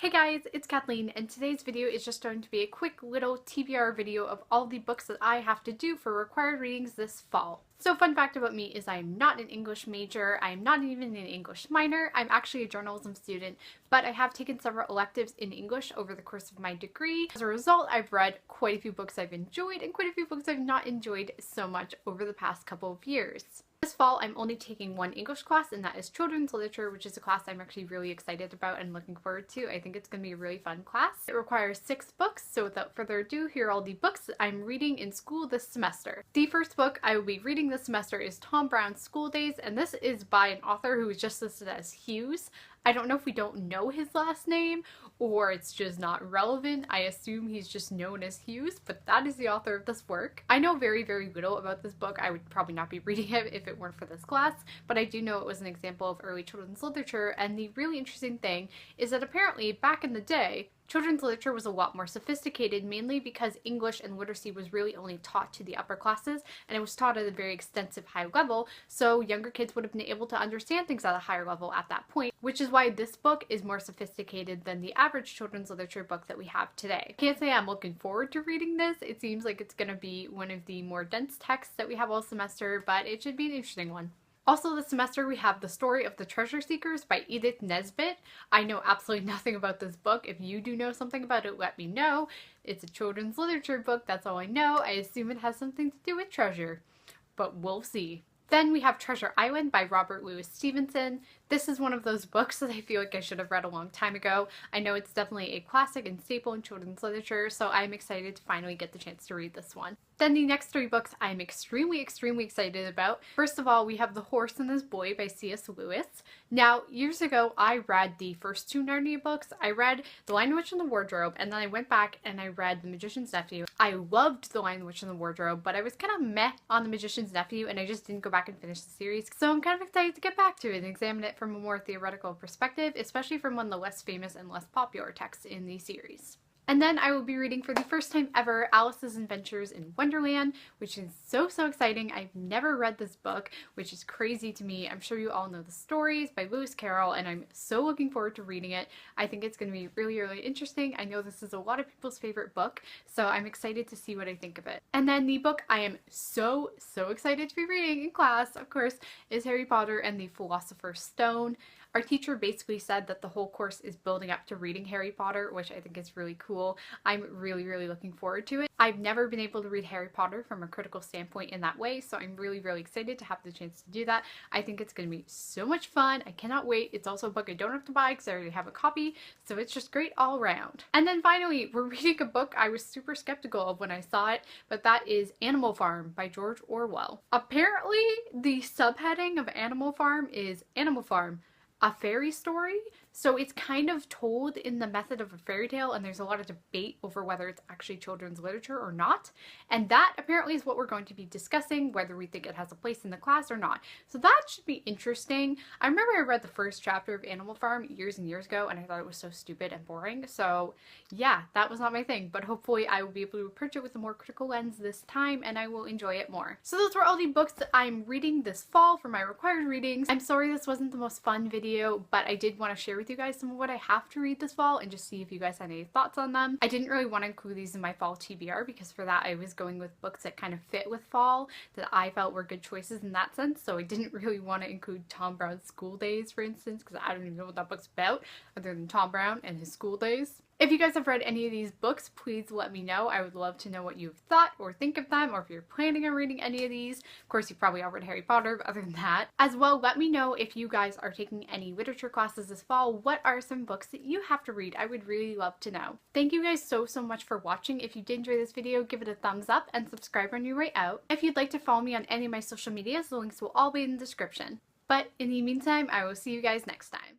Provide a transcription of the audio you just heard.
Hey guys, it's Kathleen, and today's video is just going to be a quick little TBR video of all the books that I have to do for required readings this fall. So fun fact about me is I'm not an English major, I'm not even an English minor, I'm actually a journalism student, but I have taken several electives in English over the course of my degree. As a result, I've read quite a few books I've enjoyed and quite a few books I've not enjoyed so much over the past couple of years. This fall, I'm only taking one English class, and that is children's literature, which is a class I'm actually really excited about and looking forward to. I think it's going to be a really fun class. It requires 6 books, so without further ado, here are all the books that I'm reading in school this semester. The first book I will be reading this semester is Tom Brown's School Days, and this is by an author who is just listed as Hughes. I don't know if we don't know his last name or it's just not relevant. I assume he's just known as Hughes, but that is the author of this work. I know very, very little about this book. I would probably not be reading it if it weren't for this class, but I do know it was an example of early children's literature, and the really interesting thing is that apparently back in the day, children's literature was a lot more sophisticated, mainly because English and literacy was really only taught to the upper classes, and it was taught at a very extensive high level, so younger kids would have been able to understand things at a higher level at that point, which is why this book is more sophisticated than the average children's literature book that we have today. I can't say I'm looking forward to reading this. It seems like it's going to be one of the more dense texts that we have all semester, but it should be an interesting one. Also this semester we have The Story of the Treasure Seekers by Edith Nesbit. I know absolutely nothing about this book. If you do know something about it, let me know. It's a children's literature book, that's all I know. I assume it has something to do with treasure, but we'll see. Then we have Treasure Island by Robert Louis Stevenson. This is one of those books that I feel like I should have read a long time ago. I know it's definitely a classic and staple in children's literature, so I'm excited to finally get the chance to read this one. Then the next 3 books I'm extremely excited about. First of all, we have The Horse and His Boy by C.S. Lewis. Now, years ago, I read the first 2 Narnia books. I read The Lion, the Witch, and the Wardrobe, and then I went back and I read The Magician's Nephew. I loved The Lion, the Witch, and the Wardrobe, but I was kind of meh on The Magician's Nephew, and I just didn't go back and finish the series. So I'm kind of excited to get back to it and examine it from a more theoretical perspective, especially from one of the less famous and less popular texts in the series. And then I will be reading for the first time ever Alice's Adventures in Wonderland, which is so exciting. I've never read this book, which is crazy to me. I'm sure you all know the stories by Lewis Carroll, and I'm so looking forward to reading it. I think it's going to be really interesting. I know this is a lot of people's favorite book, so I'm excited to see what I think of it. And then the book I am so excited to be reading in class, of course, is Harry Potter and the Philosopher's Stone. Our teacher basically said that the whole course is building up to reading Harry Potter, which I think is really cool. I'm really looking forward to it. I've never been able to read Harry Potter from a critical standpoint in that way, so I'm really excited to have the chance to do that. I think it's going to be so much fun. I cannot wait. It's also a book I don't have to buy because I already have a copy, so it's just great all around. And then finally, we're reading a book I was super skeptical of when I saw it, but that is Animal Farm by George Orwell. Apparently, the subheading of Animal Farm is Animal Farm, a fairy story, so it's kind of told in the method of a fairy tale, and there's a lot of debate over whether it's actually children's literature or not, and that apparently is what we're going to be discussing, whether we think it has a place in the class or not. So that should be interesting. I remember I read the first chapter of Animal Farm years and years ago, and I thought it was so stupid and boring, so yeah, that was not my thing, but hopefully I will be able to approach it with a more critical lens this time, and I will enjoy it more. So those were all the books that I'm reading this fall for my required readings. I'm sorry this wasn't the most fun video, but I did want to share with you guys some of what I have to read this fall and just see if you guys had any thoughts on them. I didn't really want to include these in my fall TBR because for that I was going with books that kind of fit with fall that I felt were good choices in that sense, so I didn't really want to include Tom Brown's School Days, for instance, because I don't even know what that book's about other than Tom Brown and his school days. If you guys have read any of these books, please let me know. I would love to know what you've thought or think of them, or if you're planning on reading any of these. Of course, you probably all read Harry Potter, but other than that. As well, let me know if you guys are taking any literature classes this fall. What are some books that you have to read? I would really love to know. Thank you guys so much for watching. If you did enjoy this video, give it a thumbs up and subscribe on your way out. If you'd like to follow me on any of my social medias, the links will all be in the description. But in the meantime, I will see you guys next time.